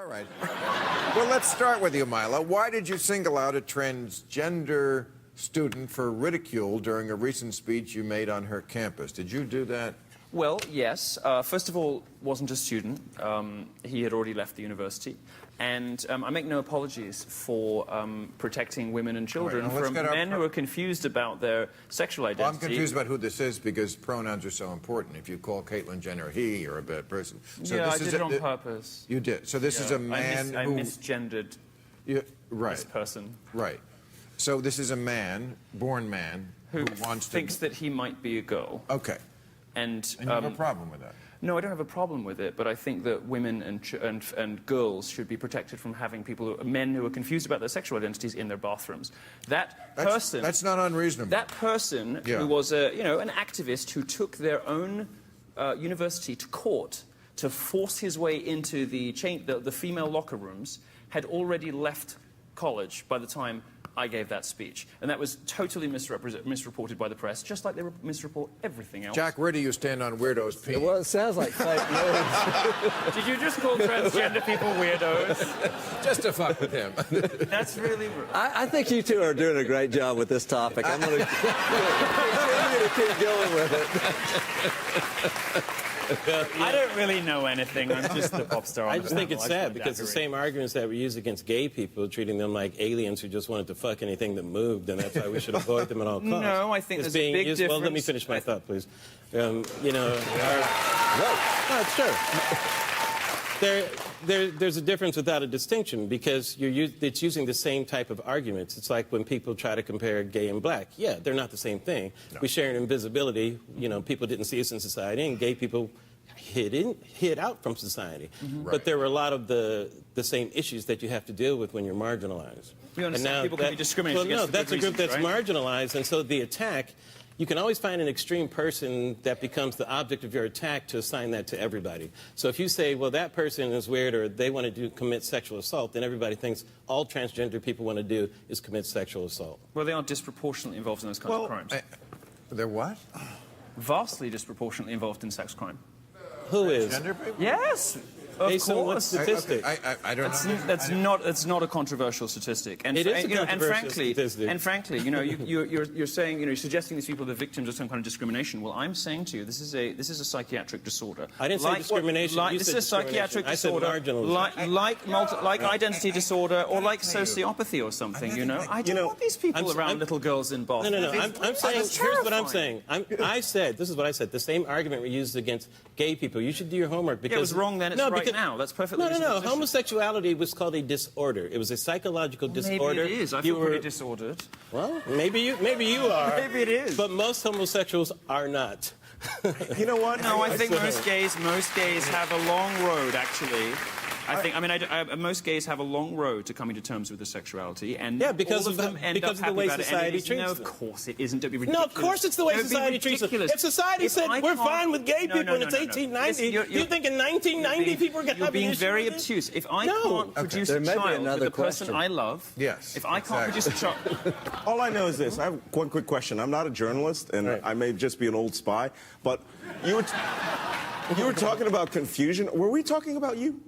right. Well, let's start with you, MILO. Why did you single out a transgender student for ridicule during a recent speech you made on her campus? Did you do that? Well, yes. First of all, wasn't a student. He had already left the university. And I make no apologies for protecting women and children from men who are confused about their sexual identity. Well, I'm confused about who this is because pronouns are so important. If you call Caitlyn Jenner he, you're a bad person. So yeah, this I did it on purpose. You did. So this is a man I who... misgendered this person. Right. So this is a man, born man, who wants to... thinks that he might be a girl. Okay. And you have a problem with that? No, I don't have a problem with it, but I think that women and girls should be practed from having men who are confused about their sexual identities in their bathrooms. That's not unreasonable. That person who was an activist who took their own university to court to force his way into the female locker rooms had already left college by the time I gave that speech. And that was totally misreported by the press, just like they misreport everything else. Jack, where do you stand on weirdos' penis? Well, it sounds like fake news. Did you just call transgender people weirdos? Just to fuck with him. That's really rude. I think you two are doing a great job with this topic. I'm going to continue to keep going with it. I don't really know anything. I'm just the pop star. I just think it's sad because the same arguments that we use against gay people, treating them like aliens who just wanted to fuck anything that moved, and that's why we should avoid them at all costs. No, I think there's a big difference. Well, let me finish my thought, please. No, it's true. There's a difference without a distinction because it's using the same type of arguments. It's like when people try to compare gay and black. Yeah, they're not the same thing. No. We share an invisibility. People didn't see us in society, and gay people hid out from society. Mm-hmm. But there were a lot of the same issues that you have to deal with when you're marginalized. We understand people can be discriminated against. Well, no, that's a group that's marginalized, and so the attack. You can always find an extreme person that becomes the object of your attack to assign that to everybody. So if you say, well, that person is weird or they want to commit sexual assault, then everybody thinks all transgender people want to do is commit sexual assault. Well, they are disproportionately involved in those kinds of crimes. They're what? Vastly disproportionately involved in sex crime. Who is? Gender people? Yes. Based on what statistic? I don't know. That's not a controversial statistic. And, it is a controversial statistic. And frankly, you're saying, you're suggesting these people are the victims of some kind of discrimination. Well, I'm saying to you, this is a psychiatric disorder. I didn't say discrimination. This is a psychiatric disorder, like identity disorder, or like sociopathy or something. I don't want these people around little girls in Boston. No. I'm saying. Here's what I'm saying. I said. This is what I said. The same argument we used against gay people. You should do your homework because it was wrong then. It's right now. That's perfectly No. Homosexuality was called a disorder. It was a psychological disorder. Maybe it is. I feel pretty disordered. Well, maybe you are. Maybe it is. But most homosexuals are not. You know what? No, I think most gays have a long road, actually. Most gays have a long road to coming to terms with their sexuality, and because all of them end up the way happy society treats them. No, of course it isn't. Don't be ridiculous. No, of course it's the way society treats them. If society said we're fine with gay people and it's 1890, you think in 1990 people are going to have an issue? You're being very obtuse. If I can't produce a child with the person I love, if I can't produce a child... All I know is this. I have one quick question. I'm not a journalist, and I may just be an old spy, but you were talking about confusion. Were we talking about you?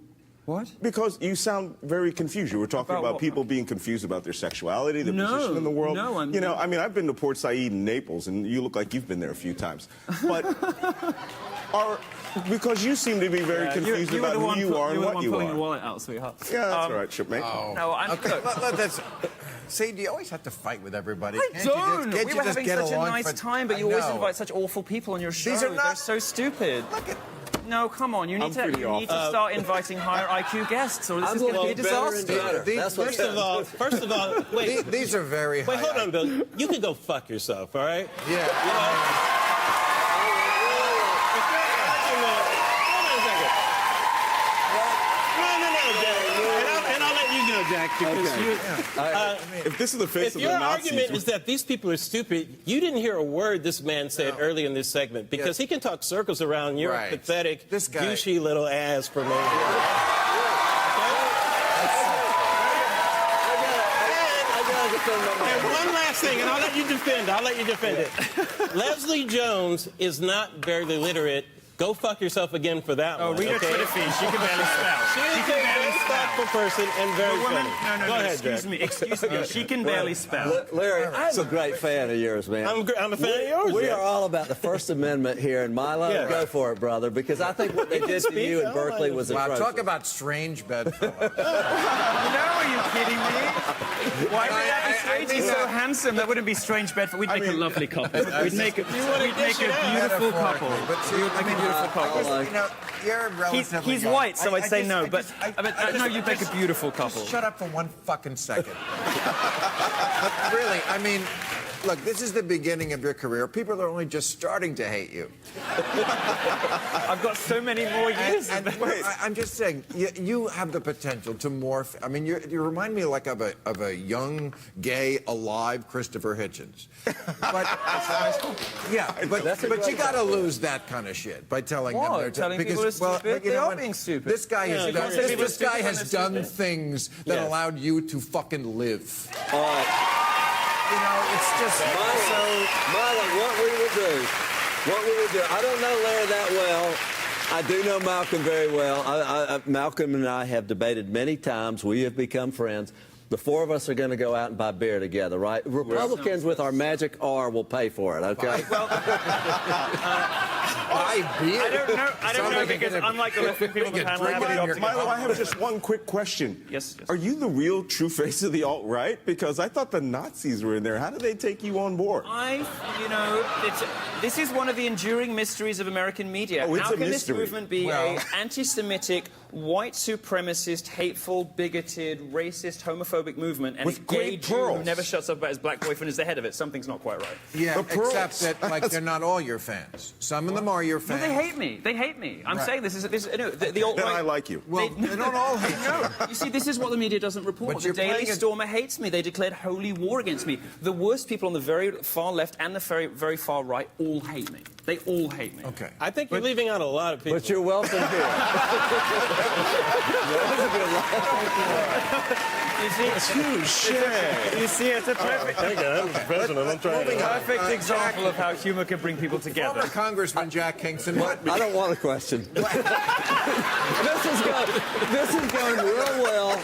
What? Because you sound very confused. You were talking about people being confused about their sexuality, their position in the world. No, I've been to Port Said in Naples, and you look like you've been there a few times. But because you seem to be very confused about who you are and what you are. You were the one pulling your wallet out, sweetheart. Yeah, that's all right, shipmate. Oh. No, See, do you always have to fight with everybody? I don't. We were having such a nice time, but you always invite such awful people on your show. These are not... They're so stupid. Look at... No, come on. You need to start inviting higher IQ guests, or this is going to be a disaster. First of all, wait. These are very high. Wait, hold on, Bill. You can go fuck yourself, all right? Yeah. Jack, because if this is the face of the Nazis... If your argument is that these people are stupid, you didn't hear a word this man said early in this segment, because he can talk circles around your pathetic, douchey little ass for me. And one last thing, and I'll let you defend it. Leslie Jones is not barely literate. Go fuck yourself again for that one. Oh, read her Twitter feed. She can barely spell. She can barely spell. wonderful person and very The woman, funny. no, Go ahead, excuse Jack. me, excuse me. She can barely spell. Larry, I'm a great fan of yours, man. I'm a fan of yours. We Jack. are all about the First Amendment here, and Milo, Yeah. go for it, brother, because I think what they did to you in Berkeley was Wow, atrocious. talk about strange bedfellows. No, are you kidding me? Why would that be strange? He's so handsome. That wouldn't be strange Bedford. We'd make a lovely couple. We'd make a beautiful couple. But see, I mean, beautiful couple. you know, you're relatively He's young. white, so I'd say no. But I no, you'd make a beautiful couple. Shut up for 1 fucking second. But really, I mean, look, this is the beginning of your career. People are only just starting to hate you. I've got so many more years. And I'm just saying, you have the potential to morph. I mean, you remind me like of a young, gay, alive Christopher Hitchens. But yeah, but you got to lose that kind of shit by telling them they're Telling people they're stupid? They are being stupid. This guy has done, say people are this guy stupid has when they're done stupid. things that Yes. allowed you to fucking live. All right. You know, it's just Milo, what we would do. I don't know Larry that well. I do know Malcolm very well. Malcolm and I have debated many times. We have become friends. The four of us are going to go out and buy beer together, right? Republicans with our magic R will pay for it, okay? Well, I don't know because unlike the left-wing people on the panel, I have a job to get Milo, on. I have just one quick question. Yes. Are you the real true face of the alt-right? Because I thought the Nazis were in there. How did they take you on board? This is one of the enduring mysteries of American media. Oh, it's How a can this mystery. movement be Well- a anti-Semitic, white supremacist, hateful, bigoted, racist, homophobic movement, and With a gay great Jew pearls. who never shuts up about his black boyfriend is the head of it? Something's not quite right. Yeah, The pearls. except that, like, they're not all your fans. Some of them are your No, fans. they hate me. They hate me. I'm Right. saying this is no, the Then alt-right. I like you. Well, they don't all hate you. No, you see, this is what the media doesn't report. But The you're Daily playing it- Stormer hates me. They declared holy war against me. The worst people on the very far left and the very, very far right all hate me. They all hate me. Okay. I think you're leaving out a lot of people. But you're welcome here. You see, it's a perfect, I'm the president. I'm trying to... perfect example of how humor can bring people Former together. Congressman Jack Kingston. I don't want a question. This is going real well.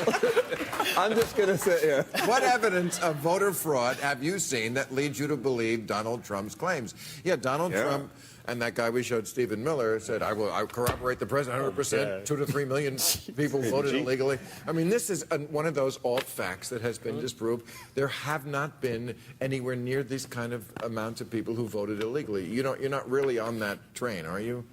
I'm just going to sit here. What evidence of voter fraud have you seen that leads you to believe Donald Trump's claims? Yeah, Donald Trump and that guy we showed, Stephen Miller, said, I corroborate the president 100%. 2 to 3 million people voted illegally. I mean, this is one of those alt facts that has been disproved. There have not been anywhere near these kind of amounts of people who voted illegally. You're not really on that train, are you?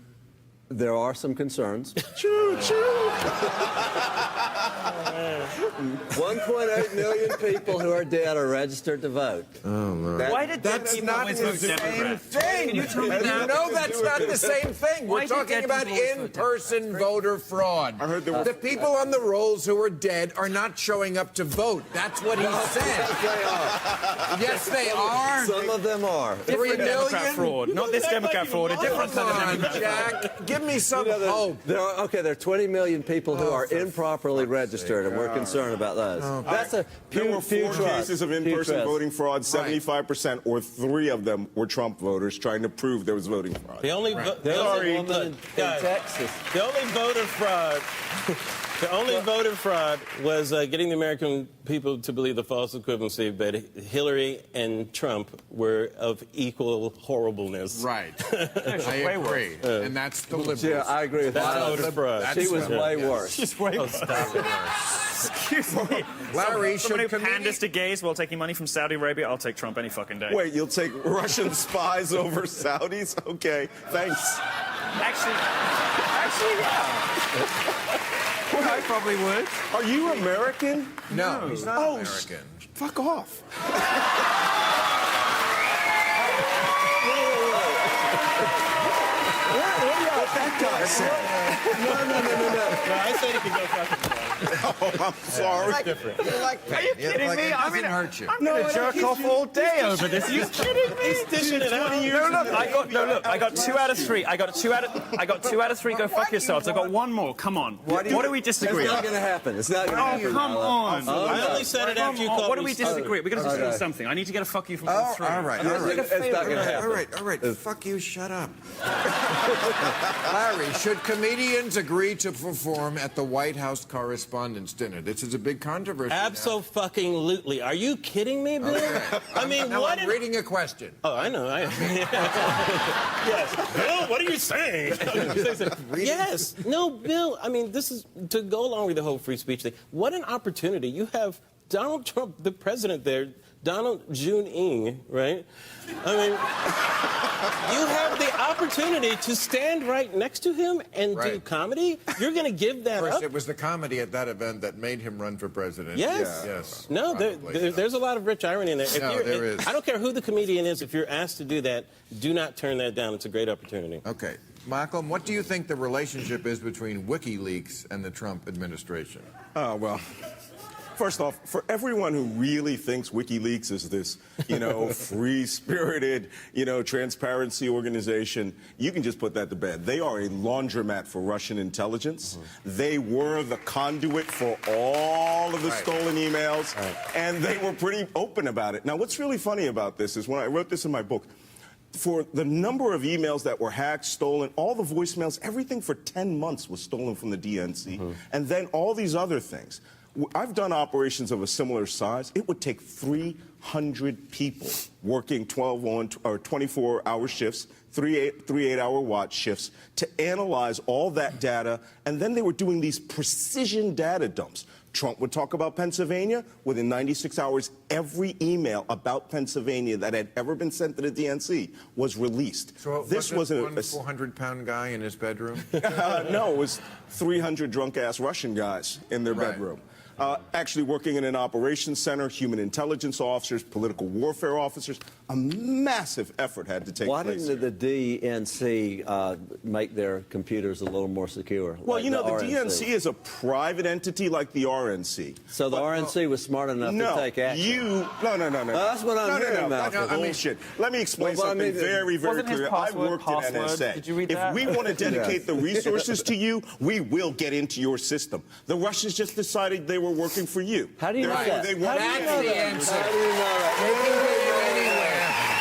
There are some concerns. 1.8 million people who are dead are registered to vote. Why did dead That's people not always the vote same Democrat? thing. Can you tell me that? You know that's not the same thing. Why We're did talking dead about people always vote in-person voter fraud. I heard there were- The people on the rolls who are dead are not showing up to vote. That's what he said. Yes, they are. Some of them are. 3 Different Democrat million? fraud. Not this Democrat fraud, a different Come kind of on, Democrat. Jack. Give me some hope. There are 20 million people who are for improperly registered, and we're concerned about those. That's a There were 4 trust. cases of Pew in-person trust. voting fraud. 75%, or 3 of them were Trump voters trying to prove there was voting fraud. The only, There's sorry, a woman in guys, Texas. the only voter fraud, the only voter fraud was getting the American people to believe the false equivalency that Hillary and Trump were of equal horribleness. Right. I agree. And that's the liberals. Yeah, I agree with That's that. voter fraud. She was way worse. She's way Excuse me. Larry, Someone who should panders to gays while taking money from Saudi Arabia, I'll take Trump any fucking day. Wait, you'll take Russian spies over Saudis? Okay, thanks. Actually, yeah. I probably would. Are you American? No, he's not Oh, American. Fuck off. What that guy said. No. No, I said he could go fucking Oh, I'm sorry. different. You like Are you kidding me? It doesn't hurt you. I'm gonna jerk off all day over this. You kidding me? He's dishing it out. I got 2 out of 3. I got 2 out of 3. Go fuck yourselves. I got one more. Come on. What do we disagree It's not on? going to happen. It's not going to Oh, happen. come on. I only said it after you called What do me we stupid. disagree? We're going to disagree on something. I need to get a fuck you from all Oh, 3. all right. It's not going to happen. All right. Fuck you, shut up. Larry, should comedians agree to perform at the White House Correspondents' correspondents' dinner. This is a big controversy. Abso-fucking-lutely. Are you kidding me, Bill? Okay. I mean, now what? I'm reading a question. Oh, I know. Yes. Bill, what are you saying? Yes. No, Bill, I mean, this is to go along with the whole free speech thing. What an opportunity. You have Donald Trump, the president there, Donald June-ing, right? I mean, you have the opportunity to stand right next to him and do comedy? You're going to give that First, up? it was the comedy at that event that made him run for president. Yes. Yes. No, there's a lot of rich irony in there. There is. I don't care who the comedian is. If you're asked to do that, do not turn that down. It's a great opportunity. Okay. Malcolm, what do you think the relationship is between WikiLeaks and the Trump administration? Oh, well, first off, for everyone who really thinks WikiLeaks is this, free-spirited, transparency organization, you can just put that to bed. They are a laundromat for Russian intelligence. They were the conduit for all of the stolen emails, and they were pretty open about it. Now, what's really funny about this is when I wrote this in my book, for the number of emails that were hacked, stolen, all the voicemails, everything for 10 months was stolen from the DNC. And then all these other things. I've done operations of a similar size. It would take 300 people working 24-hour shifts, three 8-hour watch shifts to analyze all that data. And then they were doing these precision data dumps. Trump would talk about Pennsylvania. Within 96 hours, every email about Pennsylvania that had ever been sent to the DNC was released. So this was one 400-pound guy in his bedroom? No, it was 300 drunk-ass Russian guys in their bedroom. Actually working in an operations center, human intelligence officers, political warfare officers. A massive effort had to take Why place. didn't the DNC make their computers a little more secure? Well, like the RNC? DNC is a private entity like the RNC. So the RNC was smart enough to take action. No. That's what I'm hearing, Malcolm. That's bullshit. Let me explain Well, something very, very Wasn't his clear. I've worked in password? NSA. Did you read if that? we want to dedicate the resources to you, we will get into your system. The Russians just decided they were working for you. How do you know that? They How do you That's know the that? answer. How do you know that?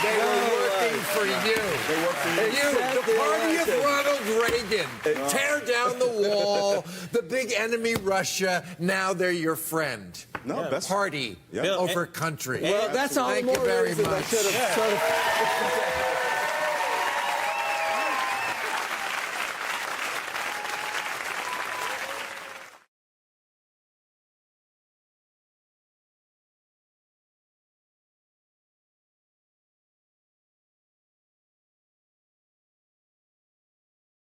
They were working for you. They work for you. You, the party of Ronald Reagan. Tear down the wall. The big enemy, Russia. Now they're your friend. No, best Party over country. Well, that's all the Thank more you very reason they much. should have